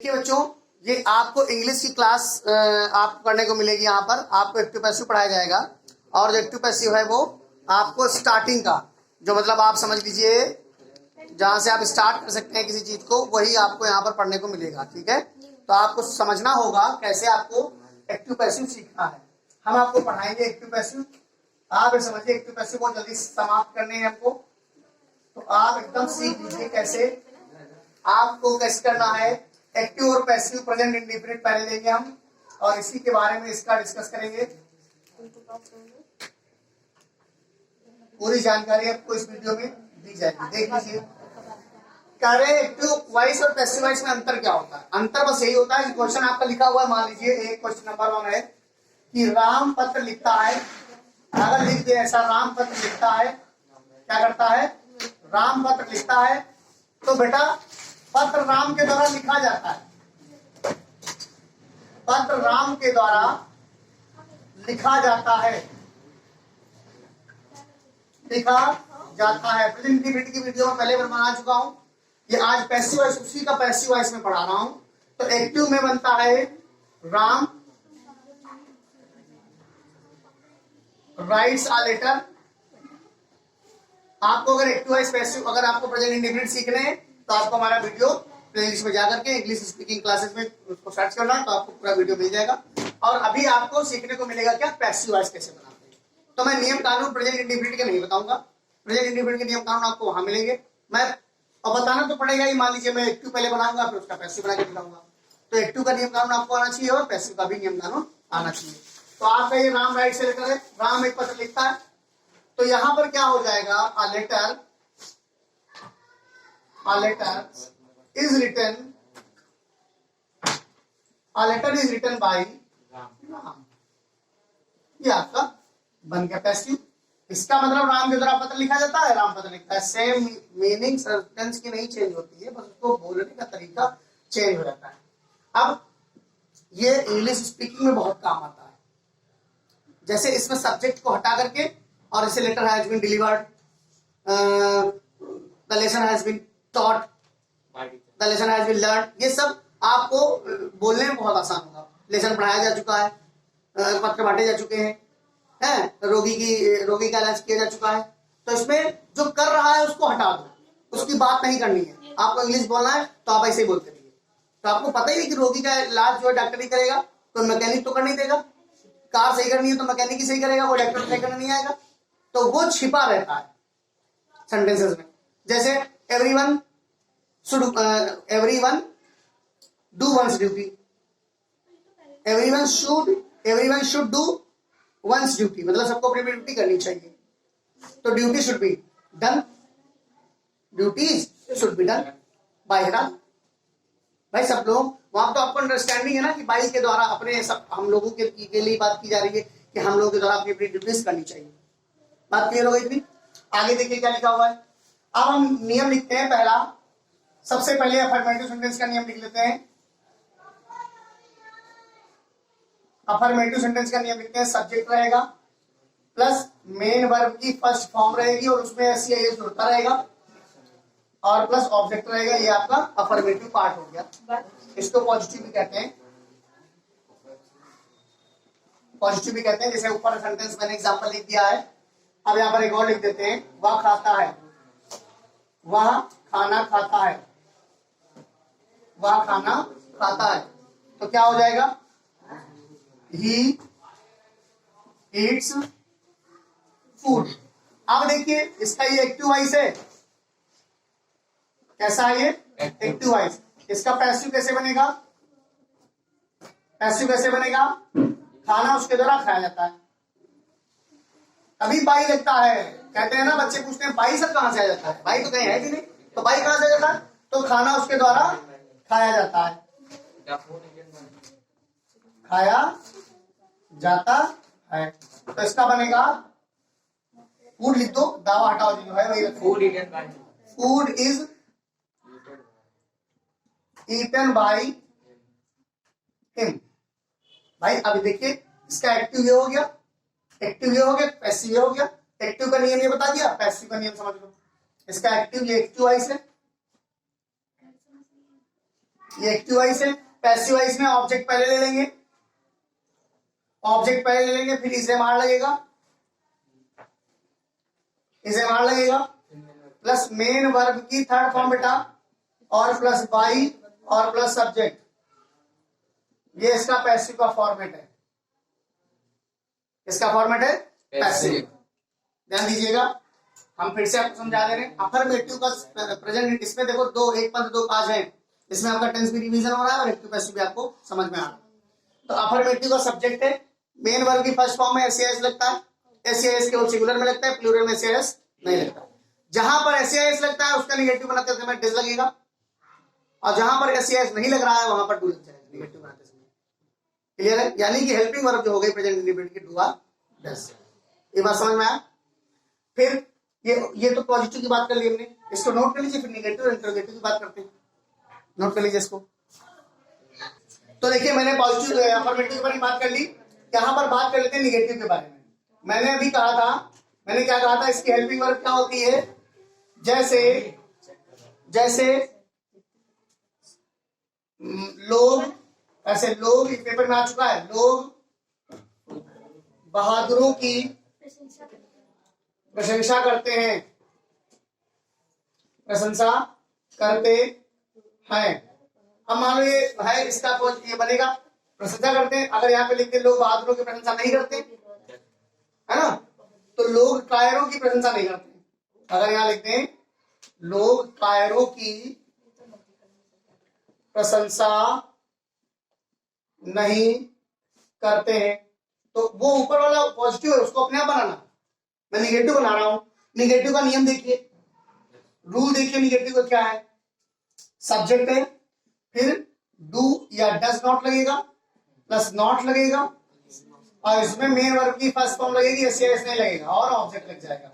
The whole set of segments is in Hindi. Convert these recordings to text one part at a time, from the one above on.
देखिए बच्चों, ये आपको इंग्लिश की क्लास आपको करने को मिलेगी। यहाँ पर आपको एक्टिव पैसिव पढ़ाया जाएगा और जो एक्टिव पैसिव है वो आपको स्टार्टिंग का जो मतलब आप समझ लीजिए जहाँ से आप स्टार्ट कर सकते हैं किसी चीज को, वही आपको यहाँ पर पढ़ने को मिलेगा। ठीक है, तो आपको समझना होगा कैसे आपको एक्टिव पैसिव सीखना है। हम आपको पढ़ाएंगे एक्टिव पैसिव। आप ये समझिए एक्टिव पैसिव बहुत जल्दी समाप्त करने हैं हमको, तो आप एकदम सीख लीजिए कैसे आपको कैसे करना है। एक्टिव और पैसिव प्रेजेंट इंडिफिनिट पहले लेंगे हम और इसी के बारे में इसका डिस्कस करेंगे। पूरी जानकारी आपको इस वीडियो में दी जाएगी, देख लीजिए। कह रहे एक्टिव वॉइस और पैसिव वॉइस में अंतर क्या होता है? अंतर बस यही होता है, क्वेश्चन आपका लिखा हुआ है। मान लीजिए एक क्वेश्चन नंबर 1 है कि राम पत्र लिखता है। अगर लिख दे ऐसा राम पत्र लिखता है, क्या करता है? राम पत्र लिखता है। तो बेटा पत्र राम के द्वारा लिखा जाता है, पत्र राम के द्वारा लिखा जाता है, लिखा जाता है। प्रेजेंट इंडिफिनिट की वीडियो में पहले बना चुका हूं, ये आज पैसिव वॉइस उसी का पैसिव वॉइस में पढ़ा रहा हूं। तो एक्टिव में बनता है राम राइट्स अ लेटर। आपको अगर एक्टिव वॉइस पैसिव अगर आपको प्रेजेंट इंडिफिनिट सीखने हैं तो आपको हमारा वीडियो प्लेलिस्ट में जाकर के इंग्लिश स्पीकिंग क्लासेस में उसको सर्च करना है, तो आपको पूरा वीडियो मिल जाएगा। और अभी आपको सीखने को मिलेगा क्या पैसिव वॉइस कैसे बनाते हैं। तो मैं नियम कानून प्रेजेंट इंडिफिनिट के नहीं बताऊंगा, प्रेजेंट इंडिफिनिट के नियम कानून आपको वहां मिलेंगे। मैं और बताना तो पड़ेगा ही। मान लीजिए मैं एक्टिव पहले बनाऊंगा फिर उसका पैसिव बना के दिखाऊंगा, तो एक्टिव का नियम कानून आपको आना चाहिए और पैसिव का भी नियम कानून आना चाहिए। तो आपका ये राम राइट से लेटर है, राम एक पत्र लिखता है। तो यहां पर क्या हो जाएगा? A letter is written, a letter is written by Ram. ये आपका बन गया पैसिव। इसका मतलब राम के द्वारा पत्र लिखा जाता है, राम पत्र लिखता है। सेम मीनिंग सेंटेंस की नहीं चेंज होती है, बस उसको बोलने का तरीका चेंज हो जाता है। अब ये इंग्लिश स्पीकिंग में बहुत काम आता है। जैसे इसमें सब्जेक्ट को हटा करके और इसे letter has been delivered, the lesson has been taught, the lesson has been learn, ये सब आपको बोलने में बहुत आसान होगा। लेसन पढ़ाया जा चुका है, पत्र बांटे जा चुके हैं, रोगी का इलाज किया जा चुका है। तो इसमें जो कर रहा है उसको हटा दो, उसकी बात नहीं करनी है। आपको इंग्लिश बोलना है तो आप ऐसे ही बोलते रहिए। तो आपको पता ही है कि रोगी का इलाज जो है डॉक्टर ही करेगा, कोई मैकेनिक तो कर नहीं देगा। कार सही करनी है तो मैकेनिक ही सही करेगा, वो डॉक्टर सही करने नहीं आएगा। तो वो छिपा रहता है सेंटेंसेस में। जैसे everyone do one's duty, everyone should do one's duty, मतलब सबको अपनी ड्यूटी करनी चाहिए। तो duty should be done, duties should be done by Hera. भाई सब लोग वहां तो आपको अंडरस्टैंडिंग है ना कि बाई के द्वारा अपने सब हम लोगों के लिए बात की जा रही है कि हम लोगों के द्वारा अपनी ड्यूटीज करनी चाहिए। बात क्लियर हो गई थी? आगे देखिए क्या लिखा हुआ है। अब हम नियम लिखते हैं। पहला सबसे पहले अफर्मेटिव सेंटेंस का नियम लिख लेते हैं। अफर्मेटिव सेंटेंस का नियम लिखते हैं। सब्जेक्ट रहेगा प्लस मेन वर्ब की फर्स्ट फॉर्म रहेगी और उसमें ऐसी ये जुड़ता रहेगा और प्लस ऑब्जेक्ट रहेगा। ये आपका अफर्मेटिव पार्ट हो गया। इसको पॉजिटिव भी कहते हैं, पॉजिटिव भी कहते हैं। जैसे ऊपर सेंटेंस मैंने एग्जांपल लिख दिया है। अब यहाँ पर एक और लिख देते हैं। वह खाता है, वह खाना खाता है, वह खाना खाता है। तो क्या हो जाएगा? He eats food। अब देखिए इसका ये एक्टिव वॉइस है। कैसा है ये? Active voice. इसका पैसिव कैसे बनेगा? पैसिव कैसे बनेगा? खाना उसके द्वारा खाया जाता है। अभी बाई लगता है, कहते हैं ना बच्चे पूछते हैं बाई सब कहां से आ जाता है? बाई तो कहीं है कि नहीं, तो बाई कहां से आ जाता है? तो खाना उसके द्वारा खाया जाता है, खाया जाता है। तो इसका बनेगा फूड लिख दो, दावा हटाओ जो है वही। Food is eaten by him. भाई अभी देखिए इसका एक्टिव ये हो गया, एक्टिव ये हो गया, पैसिव ये हो गया। एक्टिव का नियम ये बता दिया, पैसिव का नियम समझ लो। इसका एक्टिव ये एक्टिव वॉइस है, ये एक्टिव वॉइस है। पैसिव वॉइस में ऑब्जेक्ट पहले ले लेंगे, ऑब्जेक्ट पहले ले लेंगे, फिर इसे मार लगेगा, इसे मार लगेगा, प्लस मेन वर्ब की थर्ड फॉर्म बेटा, और प्लस बाई और प्लस सब्जेक्ट। ये इसका पैसिव का फॉर्मेट है, इसका फॉर्मेट है पैसिव। ध्यान दीजिएगा, हम फिर से आपको समझा दे रहे हैं। अफर्मेटिव का प्रेजेंट, इसमें देखो दो, एक पद दो काज है, इसमें आपका टेंस भी रिवीजन हो रहा है और एक्टिव पैसिव भी आपको समझ में आ रहा है। तो अफर्मेटिव का सब्जेक्ट है, मेन वर्ब की फर्स्ट फॉर्म में एस लगता है, एस केवल सिंगुलर में लगता है, प्लूरल में एस नहीं लगता। जहां पर एस लगता है उसका निगेटिव बनाते समय डिस लगेगा, और जहां पर एस नहीं लग रहा है वहां पर डू लग जाएगा निगेटिव बनाते समय। क्लियर है? यानी कि हेल्पिंग वर्ब जो हो गई प्रेजेंट इंडिपेंडेंट की डू डस। ये बात समझ में आया? फिर ये तो पॉजिटिव की बात कर ली हमने, इसको नोट कर लीजिए। फिर निगेटिव और इंटरोगेटिव की बात करते हैं, नोट कर लीजिए इसको। तो देखिए, मैंने पॉजिटिव अफर्मेटिव के बारे में बात कर ली, यहां पर बात कर लेते हैं निगेटिव के बारे में। मैंने अभी कहा था, मैंने क्या कहा था, इसकी हेल्पिंग वर्ब क्या होती है? जैसे लोग, ऐसे लोग, इस पेपर में आ चुका है, लोग बहादुरों की प्रशंसा करते हैं, प्रशंसा करते हैं। अब मान लो ये है, इसका ये बनेगा प्रशंसा करते हैं। अगर यहाँ पे लिखते लोग बहादुरों की प्रशंसा नहीं करते, है ना, तो लोग कायरों की प्रशंसा नहीं करते। अगर यहाँ लिखते हैं लोग कायरों की प्रशंसा नहीं करते हैं, तो वो ऊपर वाला पॉजिटिव है, उसको अपने आप बनाना। मैं निगेटिव बना रहा हूं। निगेटिव का नियम देखिए, रूल देखिए, निगेटिव का क्या है? सब्जेक्ट है, फिर डू या डज नॉट लगेगा, प्लस नॉट लगेगा, और इसमें मेन वर्ब की फर्स्ट फॉर्म लगेगी, एस नहीं लगेगा, और ऑब्जेक्ट लग जाएगा।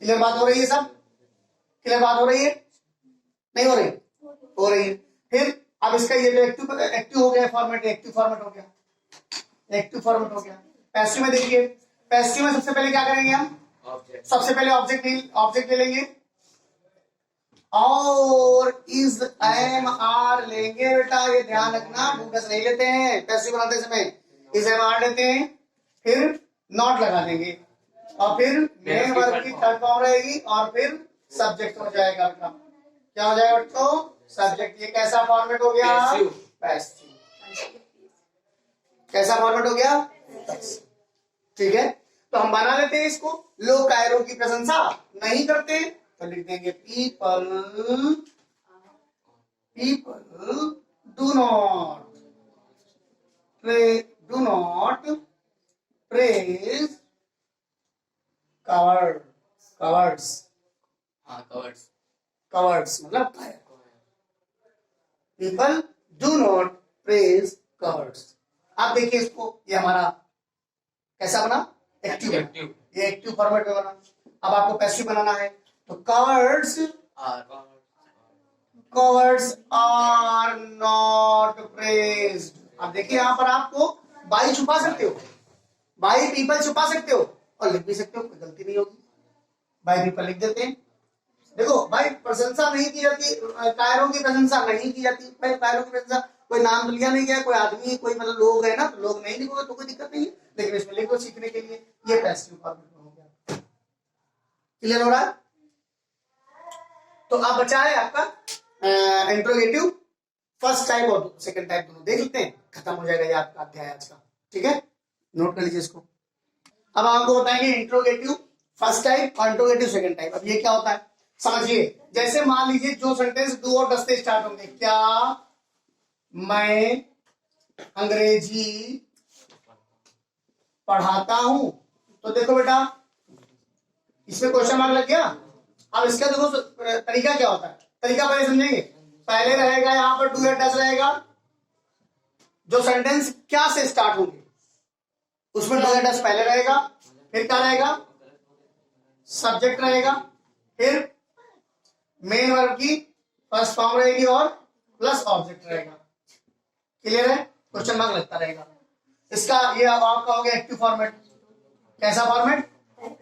क्लियर बात हो रही है सब? क्लियर बात हो रही है? नहीं हो रही? हो रही है। फिर अब इसका ये जो एक्टिव हो गया फॉर्मेट, एक्टिव फॉर्मेट हो गया, एक्टिव फॉर्मेट हो गया। पैसिव में देखिए, पैसिव में सबसे पहले क्या करेंगे हम? सबसे पहले ऑब्जेक्ट ले लेंगे, और इज एम आर लेंगे बेटा, ये ध्यान रखना, भूकस नहीं लेते हैं पैसिव बनाते समय, इज एम आर लेते हैं, फिर नॉट लगा देंगे, और फिर मेन वर्ब की थर्ड फॉर्म रहेगी, और फिर सब्जेक्ट हो जाएगा बेटा। क्या हो जाएगा बच्चों? सब्जेक्ट। ये कैसा फॉर्मेट हो गया? पैसिव। कैसा फॉर्मेट हो गया? ठीक है, तो हम बना लेते हैं इसको। लोग कायरों की प्रशंसा नहीं करते, तो लिख देंगे people do not praise coverts मतलब कायर। People do not praise coverts. अब देखिए इसको, ये हमारा कैसा बना? एक्टिव। ये एक्टिव फॉर्मेट में बना। अब आपको पैसिव बनाना है, तो कवर्ड्स आर नॉट प्रेज्ड। अब देखिए यहां पर आपको बाई छुपा सकते हो, बाई पीपल छुपा सकते हो, और लिख भी सकते हो, कोई गलती नहीं होगी। बाई पीपल लिख देते हैं। देखो भाई, प्रशंसा नहीं की जाती, कायरों की प्रशंसा नहीं की जाती। भाई कायरों की प्रशंसा, कोई नाम तो लिया नहीं गया, कोई आदमी, कोई मतलब लोग है ना, तो लोग नहीं लिखोगे तो कोई दिक्कत नहीं है, लेकिन इसमें लिखो सीखने के लिए। ये पैसिव फॉर्मेट हो गया। क्लियर हो रहा है? तो अब बचा है आपका इंट्रोगेटिव फर्स्ट टाइप और सेकंड टाइप, दोनों देख लेते हैं, खत्म हो जाएगा ये आपका अध्याय आज का। ठीक है, नोट कर लीजिए इसको। अब आपको बताएंगे इंट्रोगेटिव फर्स्ट टाइप और इंट्रोगेटिव सेकंड टाइप। अब ये क्या होता है समझिए। जैसे मान लीजिए जो सेंटेंस डू और डस से स्टार्ट होंगे, क्या मैं अंग्रेजी पढ़ाता हूं, तो देखो बेटा इसमें क्वेश्चन मार्क लग गया। अब इसका देखो तरीका क्या होता है, तरीका पहले समझेंगे। पहले रहेगा यहां पर डू या डस रहेगा, जो सेंटेंस क्या से स्टार्ट होंगे उसमें डू या डस पहले रहेगा, फिर क्या रहेगा? सब्जेक्ट रहेगा, फिर मेन वर्ब की फर्स्ट फॉर्म रहेगी, और प्लस ऑब्जेक्ट रहेगा। क्लियर है? क्वेश्चन मार्क लगता रहेगा। इसका ये अब आपका हो गया एक्टिव फॉर्मेट। कैसा फॉर्मेट?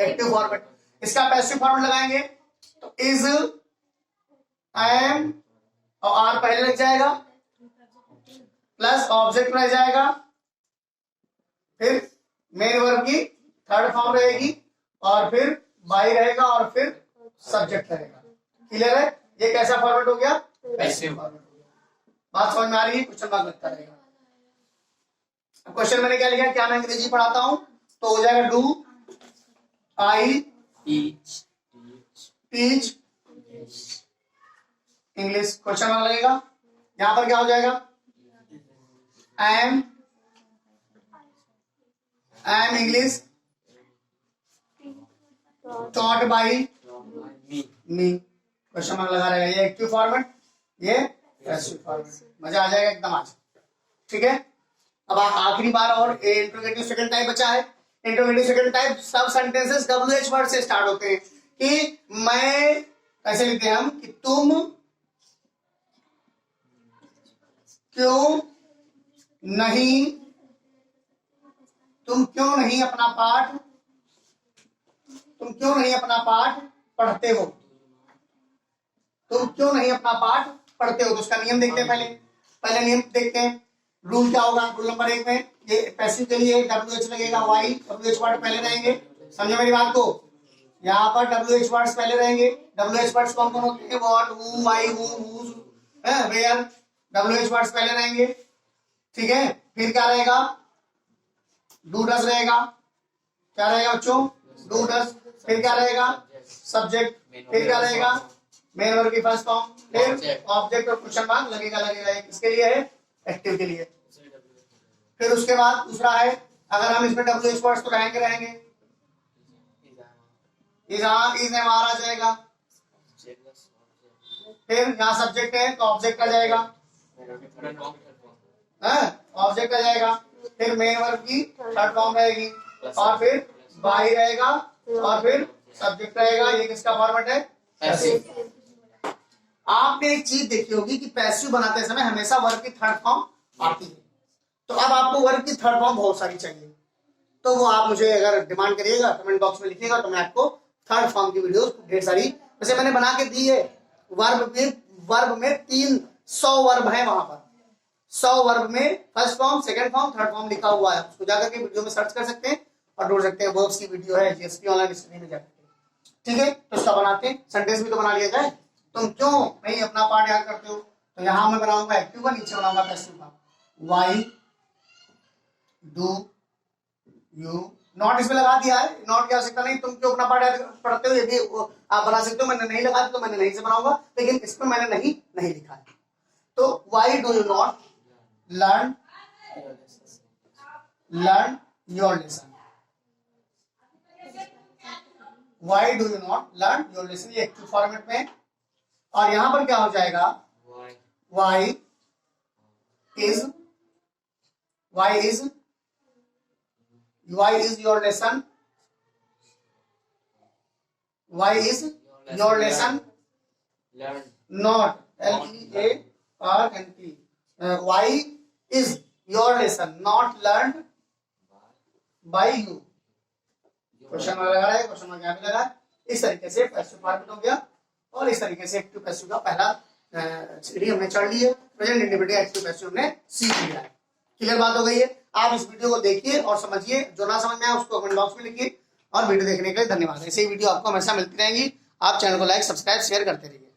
Active format. इसका पैसिव फॉर्मेट लगाएंगे तो इज, एम और आर पहले लग जाएगा, प्लस ऑब्जेक्ट रह जाएगा, फिर मेन वर्ब की थर्ड फॉर्म रहेगी, और फिर बाई रहेगा, और फिर सब्जेक्ट रहेगा। क्लियर है? ये कैसा फॉर्मेट हो गया? पैसिव फॉर्मेट हो गया। बात समझ में आ रही है? क्वेश्चन मार्क लगता रहेगा। अब क्वेश्चन मैंने क्या लिखा, क्या मैं अंग्रेजी पढ़ाता हूं, तो हो जाएगा do I teach English, question mark लगेगा। यहां पर क्या हो जाएगा, am English taught by me, question mark लगा रहेगा। ये एक्टिव फॉर्मेट, ये पैसिव फॉर्मेट। मजा आ जाएगा एकदम आज। ठीक है, अब आखिरी बार और इंट्रोगेटिव सेकंड टाइप बचा है। इंट्रोगेटिव सेकंड टाइप सब सेंटेंसेस WH वर्ड से स्टार्ट होते हैं। कि मैं, कैसे लिखते हैं हम, कि तुम क्यों नहीं अपना पाठ पढ़ते हो, तुम क्यों नहीं अपना पाठ पढ़ते हो। तो उसका नियम देखते हैं, पहले नियम देखते हैं। रूल क्या होगा, रूल नंबर 1 में, ये पैसिव के लिए WH लगेगा, वाई WH वर्ड पहले रहेंगे। समझो मेरी बात को, यहाँ पर WH वर्ड्स पहले रहेंगे। WH वर्ड्स कौन कौन होते हैं, what, who, why, whose, where, WH words पहले रहेंगे। ठीक है, फिर क्या रहेगा, डू डज रहेगा। क्या रहेगा बच्चों, डू डज। फिर क्या रहेगा, सब्जेक्ट। फिर क्या रहेगा, मेन वर्ब की फर्स्ट फॉर्म। फिर ऑब्जेक्ट और क्वेश्चन मार्क लगेगा। ये किसके लिए है, एक्टिव के लिए। फिर उसके बाद दूसरा है, अगर हम इसमें WH वर्ड्स तो रहेंगे, इज एम आर आ जाएगा। फिर यहाँ सब्जेक्ट है तो ऑब्जेक्ट आ जाएगा, ऑब्जेक्ट आ जाएगा। फिर मेन वर्ब की थर्ड फॉर्म रहेगी, और फिर बाई रहेगा, और फिर सब्जेक्ट रहेगा। ये किसका फॉर्मेट है, पैसिव। आपने एक चीज देखी होगी कि पैसिव बनाते समय हमेशा वर्ब की थर्ड फॉर्म आती है। तो अब आपको वर्ब की थर्ड फॉर्म बहुत सारी चाहिए, तो वो आप मुझे अगर डिमांड करिएगा, कमेंट बॉक्स में लिखिएगा, तो मैं आपको थर्ड फॉर्म की वीडियोस ढेर सारी वैसे मैंने बना के दी है। वर्ब में 300 वर्ब है, वहां पर 100 वर्ब में first form, second form, third form लिखा हुआ है। उसको जाकर के वीडियो में सर्च कर सकते हैं और ढूंढ सकते हैं। वर्ब्स की वीडियो है GSP ऑनलाइन स्टडी में जाकर। ठीक है, तो उसका बनाते हैं, सेंटेंस भी तो बना लिया जाए। तुम क्यों नहीं अपना पार्ट याद करते हो, तो यहां मैं बनाऊंगा एक्टिव का, नीचे बनाऊंगा पैसिव का। वाई डू यू, नॉट इसमें लगा दिया है, नॉट की आवश्यकता नहीं। तुम क्यों अपना पार्ट याद पढ़ते हो, ये भी आप बना सकते हो। मैंने नहीं लगा तो मैंने नहीं से बनाऊंगा, लेकिन इसमें मैंने नहीं लिखा है। तो why do you not learn your lesson, why do you not learn your lesson, ये एक्टिव फॉर्मेट में। और यहां पर क्या हो जाएगा, why is your lesson, why is your lesson not LEARNT, why is your lesson not learned by you, question mark लगा रहा है, क्वेश्चन मार्क यहाँ पे लगा। इस तरीके से पैसिव फॉर्मेट हो गया, और इस तरीके से एक्टिव पैसिव का पहला सीढ़ी हमने चढ़ ली है। प्रेजेंट इंडिपेंडेंट एक्टिव पैसिव हमने सीख लिया है। क्लियर बात हो गई है। आप इस वीडियो को देखिए और समझिए, जो ना समझ में आए उसको कमेंट बॉक्स में लिखिए। और वीडियो देखने के लिए धन्यवाद। ऐसे ही वीडियो आपको हमेशा मिलती रहेंगी। आप चैनल को लाइक, सब्सक्राइब, शेयर करते रहिए।